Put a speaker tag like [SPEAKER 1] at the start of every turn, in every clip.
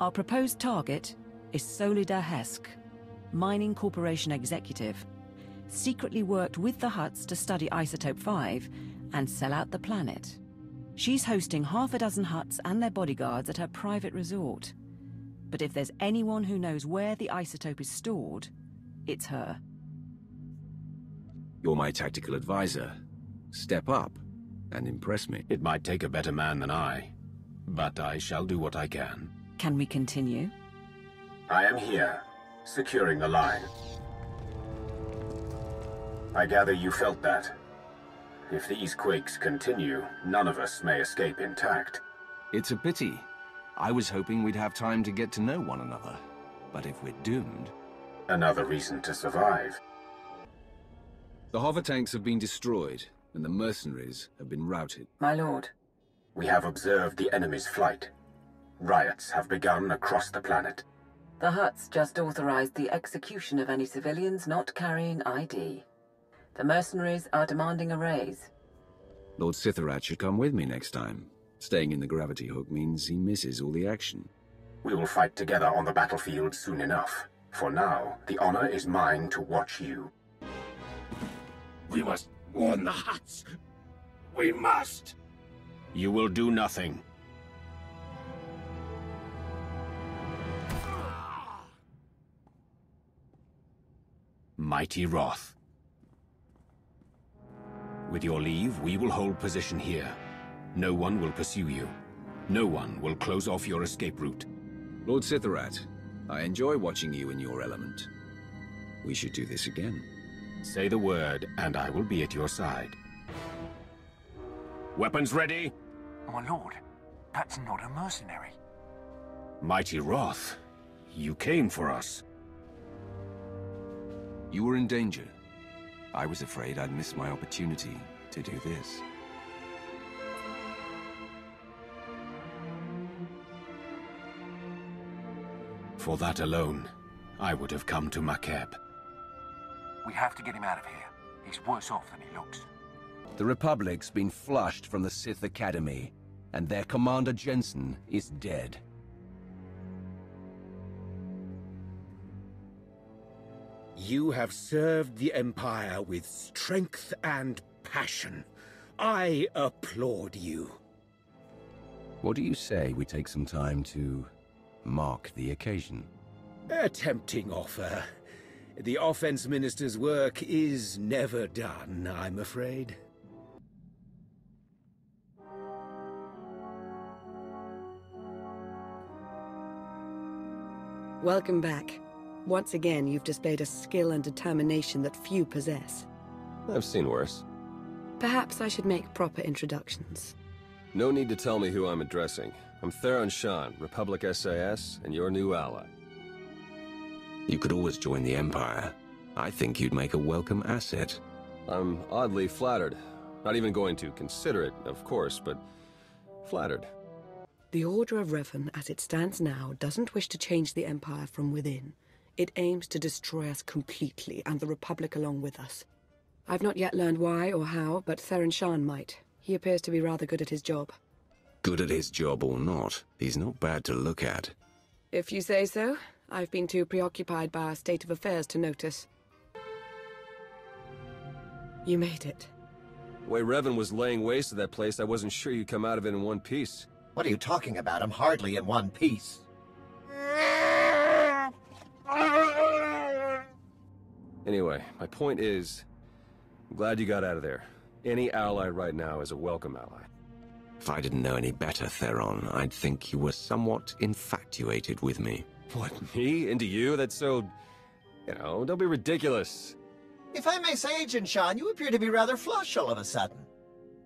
[SPEAKER 1] Our proposed target is Solidar Hesk, mining corporation executive. Secretly worked with the Hutts to study Isotope 5 and sell out the planet. She's hosting half a dozen Hutts and their bodyguards at her private resort. But if there's anyone who knows where the isotope is stored, it's her.
[SPEAKER 2] You're my tactical advisor. Step up and impress me.
[SPEAKER 3] It might take a better man than I, but I shall do what I can.
[SPEAKER 1] Can we continue?
[SPEAKER 3] I am here, securing the line. I gather you felt that. If these quakes continue, none of us may escape intact.
[SPEAKER 2] It's a pity. I was hoping we'd have time to get to know one another. But if we're doomed...
[SPEAKER 3] Another reason to survive.
[SPEAKER 2] The hover tanks have been destroyed, and the mercenaries have been routed.
[SPEAKER 1] My lord.
[SPEAKER 3] We have observed the enemy's flight. Riots have begun across the planet.
[SPEAKER 1] The Hutts just authorized the execution of any civilians not carrying ID. The mercenaries are demanding a raise.
[SPEAKER 2] Lord SWTOR should come with me next time. Staying in the gravity hook means he misses all the action.
[SPEAKER 3] We will fight together on the battlefield soon enough. For now, the honor is mine to watch you.
[SPEAKER 4] We must warn the Hutts. We must!
[SPEAKER 3] You will do nothing. Mighty Wrath. With your leave, we will hold position here. No one will pursue you. No one will close off your escape route.
[SPEAKER 2] Lord SWTOR, I enjoy watching you in your element. We should do this again.
[SPEAKER 3] Say the word, and I will be at your side. Weapons ready?
[SPEAKER 4] My lord, that's not a mercenary.
[SPEAKER 3] Mighty Wrath, you came for us.
[SPEAKER 2] You were in danger. I was afraid I'd miss my opportunity to do this.
[SPEAKER 3] For that alone, I would have come to Lakorev.
[SPEAKER 4] We have to get him out of here. He's worse off than he looks.
[SPEAKER 2] The Republic's been flushed from the Sith Academy, and their commander Jensen is dead.
[SPEAKER 5] You have served the Empire with strength and passion. I applaud you.
[SPEAKER 2] What do you say we take some time to mark the occasion?
[SPEAKER 5] A tempting offer. The Offense Minister's work is never done, I'm afraid.
[SPEAKER 6] Welcome back. Once again, you've displayed a skill and determination that few possess.
[SPEAKER 7] I've seen worse.
[SPEAKER 6] Perhaps I should make proper introductions.
[SPEAKER 7] No need to tell me who I'm addressing. I'm Theron Shan, Republic SAS, and your new ally.
[SPEAKER 2] You could always join the Empire. I think you'd make a welcome asset.
[SPEAKER 7] I'm oddly flattered. Not even going to consider it, of course, but flattered.
[SPEAKER 6] The Order of Revan, as it stands now, doesn't wish to change the Empire from within. It aims to destroy us completely, and the Republic along with us. I've not yet learned why or how, but Theron Shan might. He appears to be rather good at his job.
[SPEAKER 2] Good at his job or not, he's not bad to look at.
[SPEAKER 6] If you say so. I've been too preoccupied by our state of affairs to notice. You made it.
[SPEAKER 7] The way Revan was laying waste to that place, I wasn't sure you'd come out of it in one piece.
[SPEAKER 8] What are you talking about? I'm hardly in one piece.
[SPEAKER 7] Anyway, my point is, I'm glad you got out of there. Any ally right now is a welcome ally.
[SPEAKER 2] If I didn't know any better, Theron, I'd think you were somewhat infatuated with me.
[SPEAKER 7] What, me? Into you? That's so... don't be ridiculous.
[SPEAKER 8] If I may say, Agent Shan, you appear to be rather flush all of a sudden.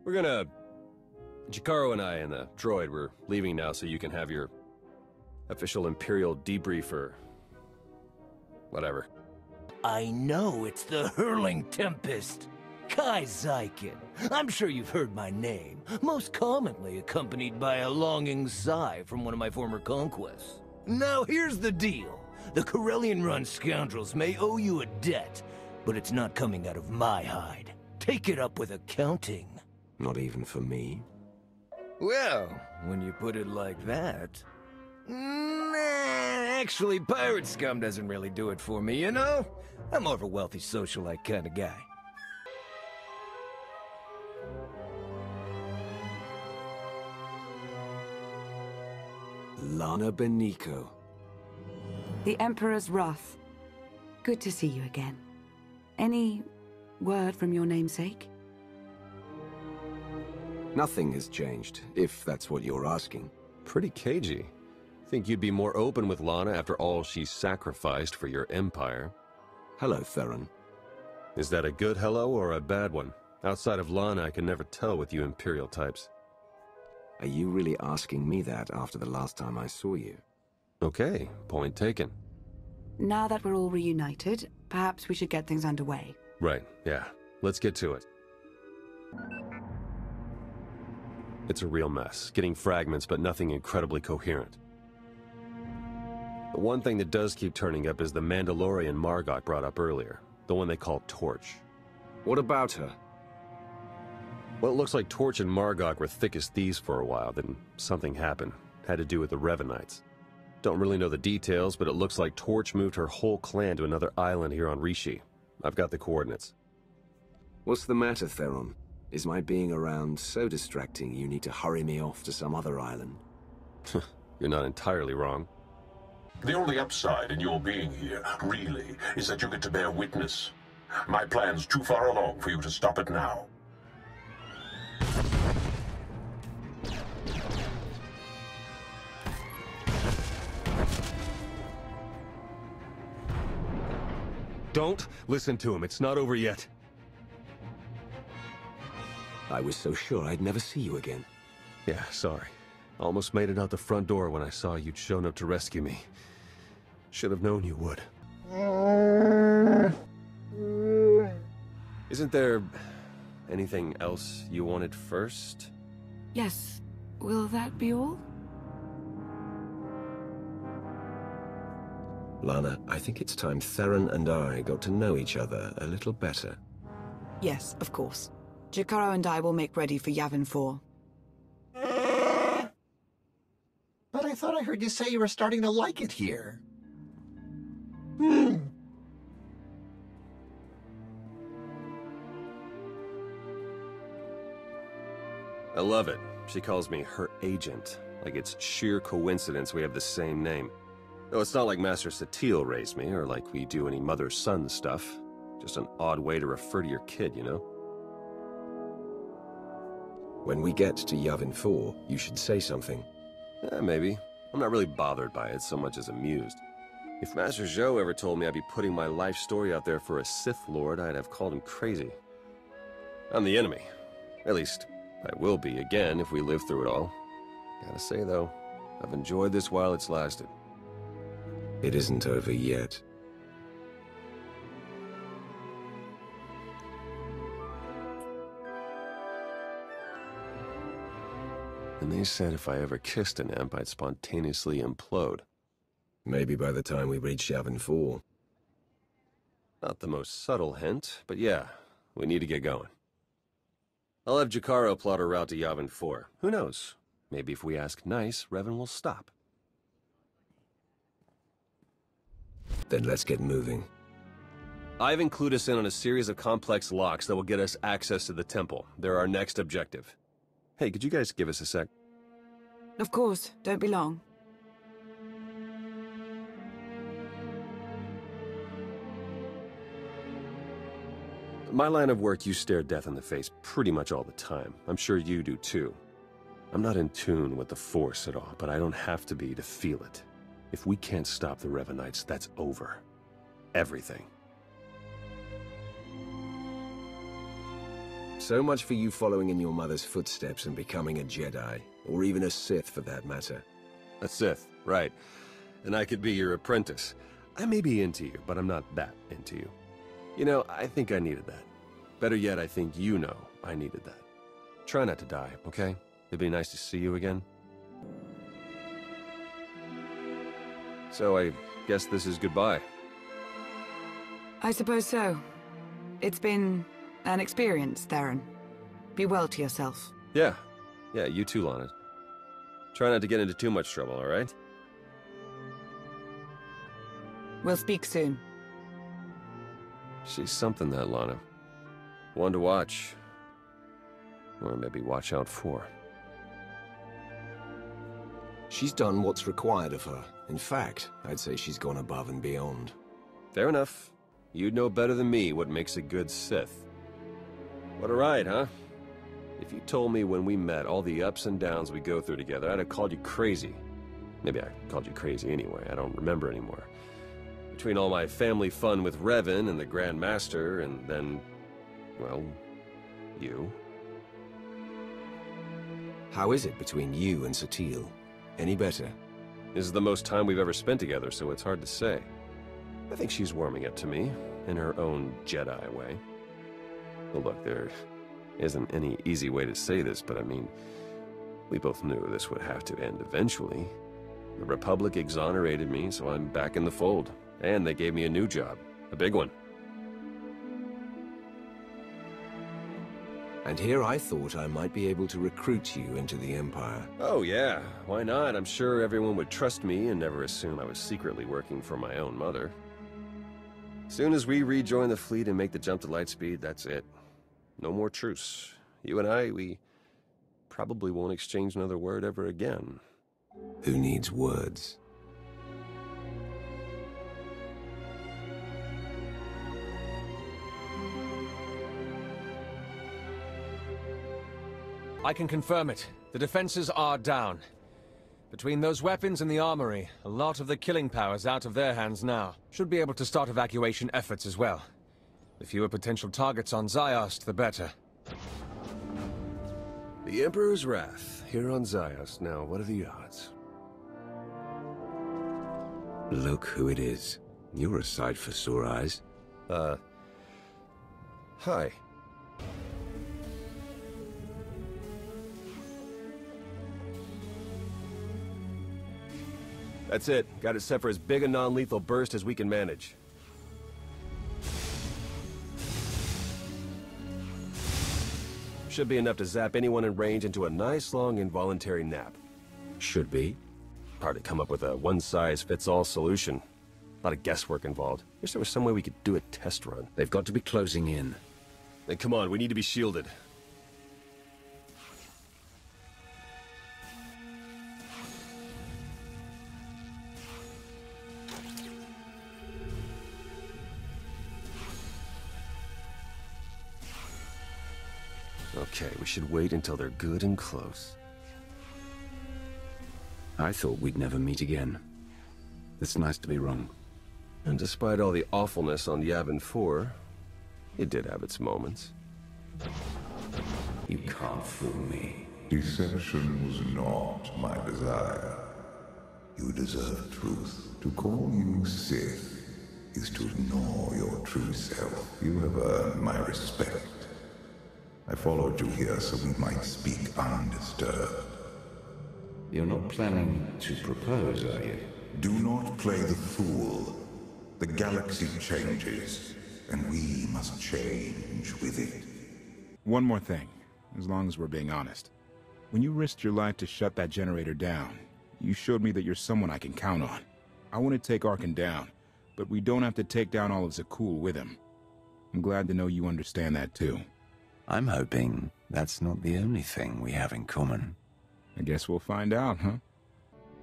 [SPEAKER 7] We're gonna... Jakaro and I and the droid, we're leaving now so you can have your official Imperial debrief or... whatever.
[SPEAKER 9] I know, it's the Hurling Tempest. Kai Zykin. I'm sure you've heard my name, most commonly accompanied by a longing sigh from one of my former conquests. Now here's the deal. The Corellian-run scoundrels may owe you a debt, but it's not coming out of my hide. Take it up with accounting.
[SPEAKER 2] Not even for me?
[SPEAKER 9] Well, when you put it like that... Nah. Actually, pirate scum doesn't really do it for me, you know? I'm more of a wealthy socialite kind of guy.
[SPEAKER 2] Lana Beniko.
[SPEAKER 6] The Emperor's wrath. Good to see you again. Any word from your namesake?
[SPEAKER 2] Nothing has changed, if that's what you're asking.
[SPEAKER 7] Pretty cagey. Think you'd be more open with Lana after all she's sacrificed for your empire.
[SPEAKER 2] Hello, Theron.
[SPEAKER 7] Is that a good hello or a bad one? Outside of Lana, I can never tell with you Imperial types.
[SPEAKER 2] Are you really asking me that after the last time I saw you?
[SPEAKER 7] Okay, point taken.
[SPEAKER 6] Now that we're all reunited, perhaps we should get things underway.
[SPEAKER 7] Right, yeah. Let's get to it. It's a real mess, getting fragments but nothing incredibly coherent. The one thing that does keep turning up is the Mandalorian Margot brought up earlier, the one they call Torch.
[SPEAKER 2] What about her?
[SPEAKER 7] Well, it looks like Torch and Margot were thick as thieves for a while, then something happened. Had to do with the Revenites. Don't really know the details, but it looks like Torch moved her whole clan to another island here on Rishi. I've got the coordinates.
[SPEAKER 2] What's the matter, Theron? Is my being around so distracting you need to hurry me off to some other island?
[SPEAKER 7] You're not entirely wrong.
[SPEAKER 10] The only upside in your being here, really, is that you get to bear witness. My plan's too far along for you to stop it now.
[SPEAKER 7] Don't listen to him. It's not over yet.
[SPEAKER 2] I was so sure I'd never see you again.
[SPEAKER 7] Yeah, sorry. Almost made it out the front door when I saw you'd shown up to rescue me. Should have known you would. Isn't there anything else you wanted first?
[SPEAKER 6] Yes. Will that be all?
[SPEAKER 2] Lana, I think it's time Theron and I got to know each other a little better.
[SPEAKER 6] Yes, of course. Jakaro and I will make ready for Yavin 4.
[SPEAKER 8] But I thought I heard you say you were starting to like it here.
[SPEAKER 7] I love it. She calls me her agent. Like it's sheer coincidence we have the same name. Though it's not like Master SWTOR raised me, or like we do any mother-son stuff. Just an odd way to refer to your kid, you know?
[SPEAKER 2] When we get to Yavin 4, you should say something.
[SPEAKER 7] Maybe. I'm not really bothered by it so much as amused. If Master Zhou ever told me I'd be putting my life story out there for a Sith Lord, I'd have called him crazy. I'm the enemy. At least, I will be again if we live through it all. Gotta say, though, I've enjoyed this while it's lasted.
[SPEAKER 2] It isn't over yet.
[SPEAKER 7] And they said if I ever kissed an imp, I'd spontaneously implode.
[SPEAKER 2] Maybe by the time we reach Yavin 4.
[SPEAKER 7] Not the most subtle hint, but yeah, we need to get going. I'll have Jakaro plot a route to Yavin 4. Who knows? Maybe if we ask nice, Revan will stop.
[SPEAKER 2] Then let's get moving.
[SPEAKER 7] I've included us in on a series of complex locks that will get us access to the temple. They're our next objective. Hey, could you guys give us a sec?
[SPEAKER 6] Of course. Don't be long.
[SPEAKER 7] My line of work, you stare death in the face pretty much all the time. I'm sure you do too. I'm not in tune with the Force at all, but I don't have to be to feel it. If we can't stop the Revenites, that's over. Everything.
[SPEAKER 2] So much for you following in your mother's footsteps and becoming a Jedi, or even a Sith for that matter.
[SPEAKER 7] A Sith, right. And I could be your apprentice. I may be into you, but I'm not that into you. You know, I think I needed that. Better yet, I think you know I needed that. Try not to die, okay? It'd be nice to see you again. So I guess this is goodbye.
[SPEAKER 6] I suppose so. It's been an experience, Theron. Be well to yourself.
[SPEAKER 7] Yeah, you too, Lana. Try not to get into too much trouble, all right?
[SPEAKER 6] We'll speak soon.
[SPEAKER 7] She's something, that Lana. One to watch. Or maybe watch out for.
[SPEAKER 11] She's done what's required of her. In fact, I'd say she's gone above and beyond.
[SPEAKER 7] Fair enough. You'd know better than me what makes a good Sith. What a ride, huh? If you told me when we met all the ups and downs we go through together, I'd have called you crazy. Maybe I called you crazy anyway, I don't remember anymore. Between all my family fun with Revan and the Grand Master, and then, well, you.
[SPEAKER 11] How is it between you and Satil? Any better?
[SPEAKER 7] This is the most time we've ever spent together, so it's hard to say. I think she's warming up to me, in her own Jedi way. Well, look, there isn't any easy way to say this, but I mean, we both knew this would have to end eventually. The Republic exonerated me, so I'm back in the fold. And they gave me a new job. A big one.
[SPEAKER 11] And here I thought I might be able to recruit you into the Empire.
[SPEAKER 7] Oh yeah, why not? I'm sure everyone would trust me and never assume I was secretly working for my own mother. Soon as we rejoin the fleet and make the jump to lightspeed, that's it. No more truce. You and I, we probably won't exchange another word ever again.
[SPEAKER 11] Who needs words?
[SPEAKER 12] I can confirm it. The defenses are down. Between those weapons and the armory, a lot of the killing power's out of their hands now. Should be able to start evacuation efforts as well. The fewer potential targets on Ziost, the better.
[SPEAKER 7] The Emperor's Wrath, here on Ziost. Now, what are the odds?
[SPEAKER 11] Look who it is. You're a sight for sore eyes.
[SPEAKER 7] Hi. That's it. Got it set for as big a non-lethal burst as we can manage. Should be enough to zap anyone in range into a nice long involuntary nap.
[SPEAKER 11] Should be.
[SPEAKER 7] Hard to come up with a one-size-fits-all solution. A lot of guesswork involved. Wish there was some way we could do a test run.
[SPEAKER 11] They've got to be closing in.
[SPEAKER 7] Then come on, we need to be shielded. Okay, we should wait until they're good and close.
[SPEAKER 11] I thought we'd never meet again. It's nice to be wrong.
[SPEAKER 7] And despite all the awfulness on Yavin 4, it did have its moments.
[SPEAKER 11] You can't fool me.
[SPEAKER 13] Deception was not my desire. You deserve truth. To call you Sith is to ignore your true self. You have earned my respect. I followed you here so we might speak undisturbed.
[SPEAKER 11] You're not planning to propose, are you?
[SPEAKER 13] Do not play the fool. The galaxy changes, and we must change with it.
[SPEAKER 14] One more thing, as long as we're being honest. When you risked your life to shut that generator down, you showed me that you're someone I can count on. I want to take Arkan down, but we don't have to take down all of Zakul with him. I'm glad to know you understand that too.
[SPEAKER 11] I'm hoping that's not the only thing we have in common.
[SPEAKER 14] I guess we'll find out, huh?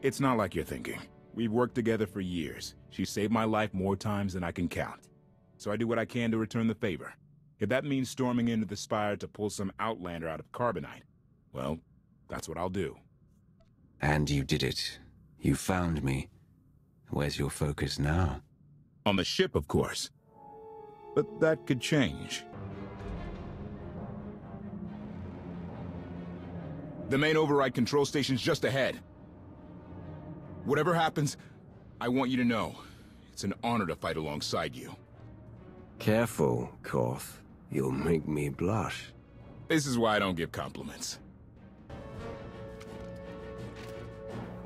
[SPEAKER 14] It's not like you're thinking. We've worked together for years. She saved my life more times than I can count. So I do what I can to return the favor. If that means storming into the Spire to pull some Outlander out of Carbonite, well, that's what I'll do.
[SPEAKER 11] And you did it. You found me. Where's your focus now?
[SPEAKER 14] On the ship, of course. But that could change. The main override control station's just ahead. Whatever happens, I want you to know, it's an honor to fight alongside you.
[SPEAKER 11] Careful, Koth. You'll make me blush.
[SPEAKER 14] This is why I don't give compliments.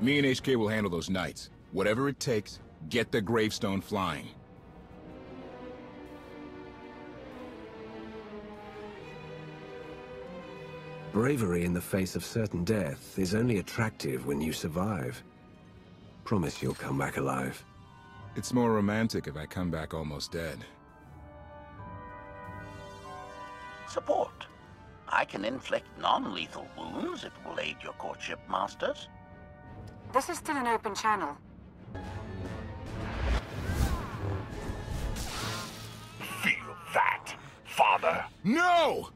[SPEAKER 14] Me and HK will handle those knights. Whatever it takes, get the gravestone flying.
[SPEAKER 11] Bravery in the face of certain death is only attractive when you survive. Promise you'll come back alive.
[SPEAKER 14] It's more romantic if I come back almost dead.
[SPEAKER 15] Support. I can inflict non-lethal wounds if it will aid your courtship, masters.
[SPEAKER 16] This is still an open channel.
[SPEAKER 10] Feel that, father?
[SPEAKER 14] No!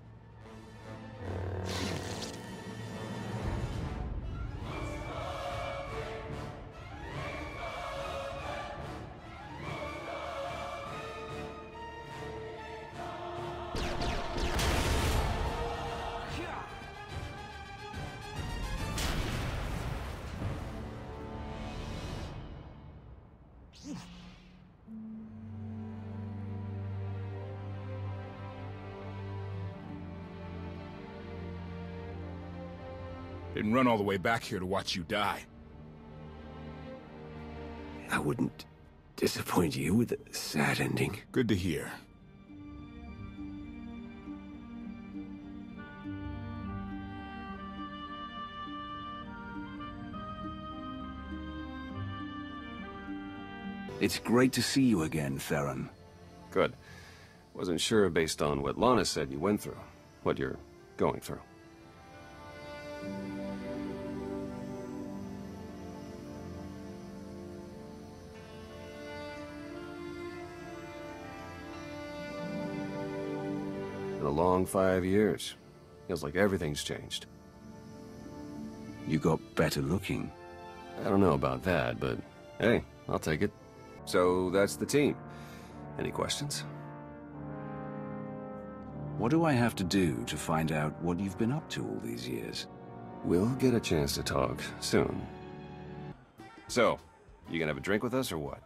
[SPEAKER 14] Didn't run all the way back here to watch you die.
[SPEAKER 11] I wouldn't disappoint you with a sad ending.
[SPEAKER 14] Good to hear.
[SPEAKER 2] It's great to see you again, Theron.
[SPEAKER 7] Good. Wasn't sure based on what Lana said you went through, what you're going through. Been a long 5 years. Feels like everything's changed.
[SPEAKER 2] You got better looking.
[SPEAKER 7] I don't know about that, but hey, I'll take it. So that's the team. Any questions?
[SPEAKER 2] What do I have to do to find out what you've been up to all these years?
[SPEAKER 7] We'll get a chance to talk soon. So, you gonna have a drink with us or what?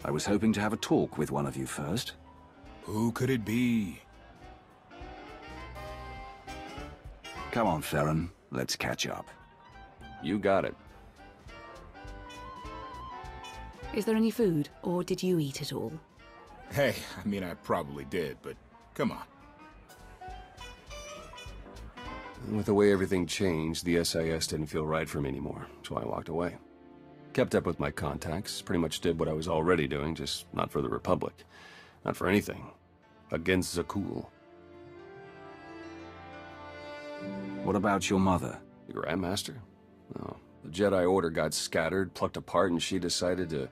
[SPEAKER 2] I was hoping to have a talk with one of you first.
[SPEAKER 14] Who could it be?
[SPEAKER 2] Come on, Theron. Let's catch up.
[SPEAKER 7] You got it.
[SPEAKER 1] Is there any food, or did you eat it all?
[SPEAKER 14] Hey, I mean, I probably did, but come on.
[SPEAKER 7] With the way everything changed, the SIS didn't feel right for me anymore, so I walked away. Kept up with my contacts, pretty much did what I was already doing, just not for the Republic. Not for anything. Against Zakul.
[SPEAKER 2] What about your mother?
[SPEAKER 7] The Grandmaster? Oh, the Jedi Order got scattered, plucked apart, and she decided to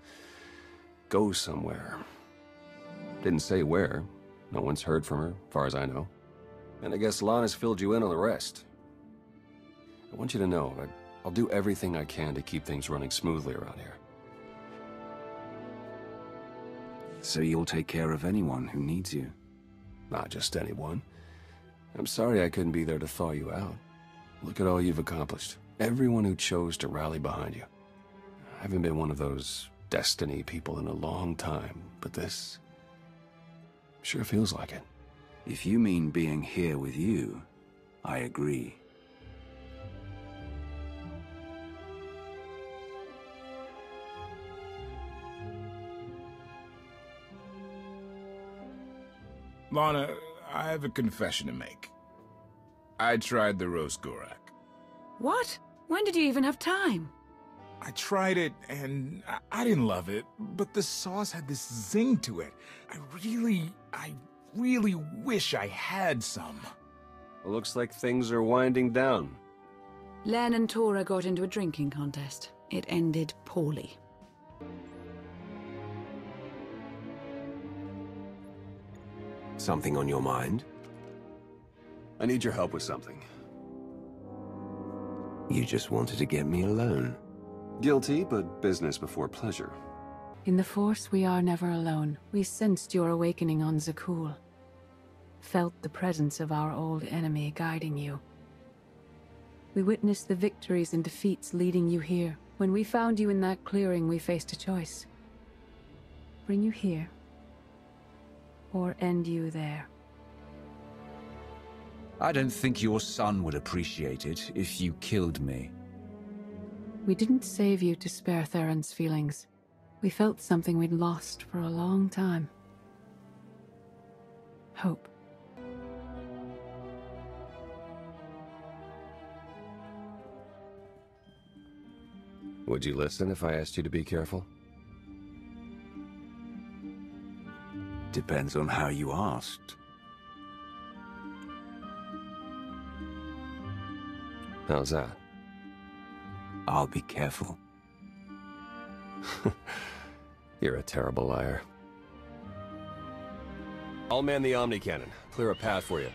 [SPEAKER 7] go somewhere. Didn't say where. No one's heard from her, far as I know. And I guess Lana's filled you in on the rest. I want you to know, I'll do everything I can to keep things running smoothly around here.
[SPEAKER 2] So you'll take care of anyone who needs you?
[SPEAKER 7] Not just anyone. I'm sorry I couldn't be there to thaw you out. Look at all you've accomplished. Everyone who chose to rally behind you. I haven't been one of those destiny people in a long time, but this sure feels like it.
[SPEAKER 2] If you mean being here with you, I agree.
[SPEAKER 14] Lana, I have a confession to make. I tried the roast Gorak.
[SPEAKER 1] What? When did you even have time?
[SPEAKER 14] I tried it, and I didn't love it, but the sauce had this zing to it. I really wish I had some.
[SPEAKER 7] Well, looks like things are winding down.
[SPEAKER 1] Len and Tora got into a drinking contest. It ended poorly.
[SPEAKER 11] Something on your mind?
[SPEAKER 7] I need your help with something.
[SPEAKER 11] You just wanted to get me alone.
[SPEAKER 7] Guilty, but business before pleasure.
[SPEAKER 17] In the Force, we are never alone. We sensed your awakening on Zakul. Felt the presence of our old enemy guiding you. We witnessed the victories and defeats leading you here. When we found you in that clearing, we faced a choice. Bring you here, or end you there.
[SPEAKER 2] I don't think your son would appreciate it if you killed me.
[SPEAKER 17] We didn't save you to spare Theron's feelings. We felt something we'd lost for a long time. Hope.
[SPEAKER 7] Would you listen if I asked you to be careful?
[SPEAKER 11] Depends on how you asked.
[SPEAKER 7] How's that?
[SPEAKER 11] I'll be careful.
[SPEAKER 7] You're a terrible liar. I'll man the Omni Cannon. Clear a path for you.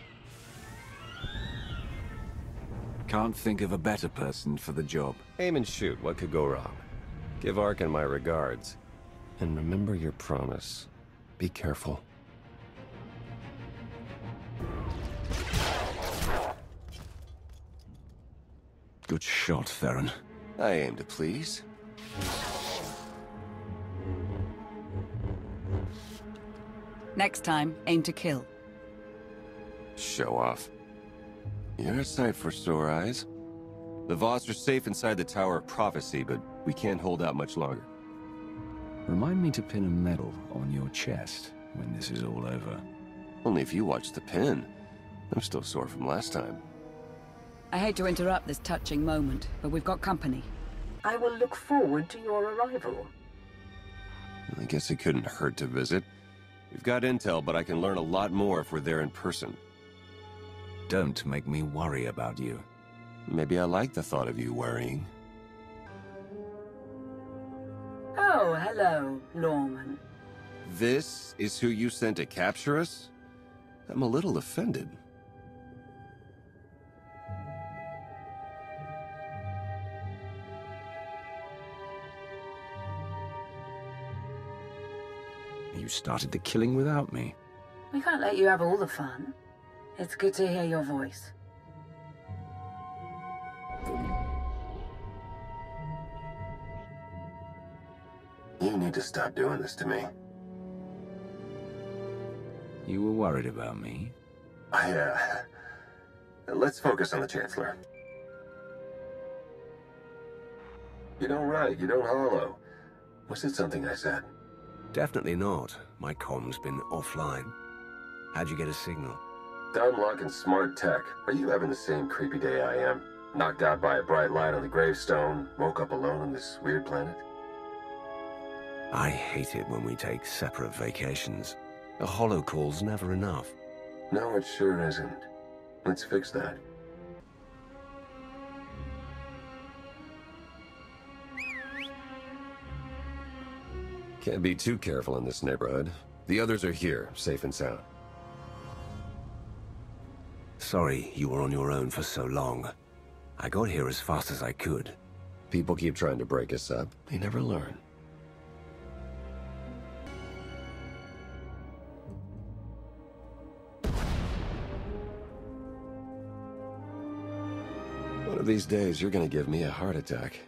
[SPEAKER 11] Can't think of a better person for the job.
[SPEAKER 7] Aim and shoot. What could go wrong? Give Arkin my regards. And remember your promise. Be careful.
[SPEAKER 11] Good shot, Theron.
[SPEAKER 7] I aim to please.
[SPEAKER 18] Next time, aim to kill.
[SPEAKER 7] Show off. You're a sight for sore eyes. The Voss are safe inside the Tower of Prophecy, but we can't hold out much longer.
[SPEAKER 11] Remind me to pin a medal on your chest when this is all over.
[SPEAKER 7] Only if you watch the pin. I'm still sore from last time.
[SPEAKER 18] I hate to interrupt this touching moment, but we've got company.
[SPEAKER 19] I will look forward to your arrival.
[SPEAKER 7] I guess it couldn't hurt to visit. We've got intel, but I can learn a lot more if we're there in person.
[SPEAKER 11] Don't make me worry about you.
[SPEAKER 7] Maybe I like the thought of you worrying.
[SPEAKER 19] Oh, hello, Lawman.
[SPEAKER 7] This is who you sent to capture us? I'm a little offended.
[SPEAKER 11] You started the killing without me.
[SPEAKER 19] We can't let you have all the fun. It's good to hear your voice.
[SPEAKER 7] You need to stop doing this to me.
[SPEAKER 11] You were worried about me?
[SPEAKER 7] Let's focus on the Chancellor. You don't write, you don't hollow. Was it something I said?
[SPEAKER 20] Definitely not. My comm's been offline. How'd you get a signal?
[SPEAKER 7] Downlock and smart tech. Are you having the same creepy day I am? Knocked out by a bright light on the gravestone, woke up alone on this weird planet?
[SPEAKER 20] I hate it when we take separate vacations. A hollow call's never enough.
[SPEAKER 7] No, it sure isn't. Let's fix that. Can't be too careful in this neighborhood. The others are here, safe and sound.
[SPEAKER 20] Sorry you were on your own for so long. I got here as fast as I could.
[SPEAKER 7] People keep trying to break us up. They never learn. One of these days, you're gonna give me a heart attack.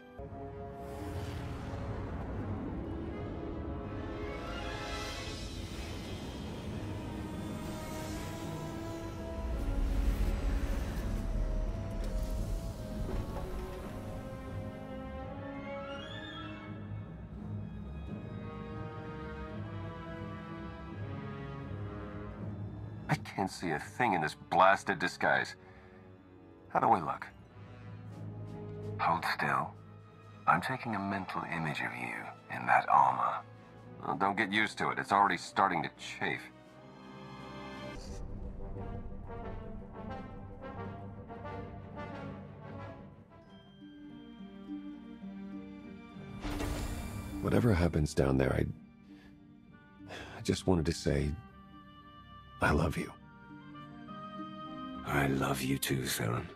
[SPEAKER 7] I can't see a thing in this blasted disguise. How do I look?
[SPEAKER 11] Hold still. I'm taking a mental image of you in that armor.
[SPEAKER 7] Well, don't get used to it. It's already starting to chafe. Whatever happens down there, I just wanted to say, I love you.
[SPEAKER 20] I love you too, Theron.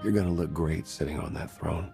[SPEAKER 7] You're gonna look great sitting on that throne.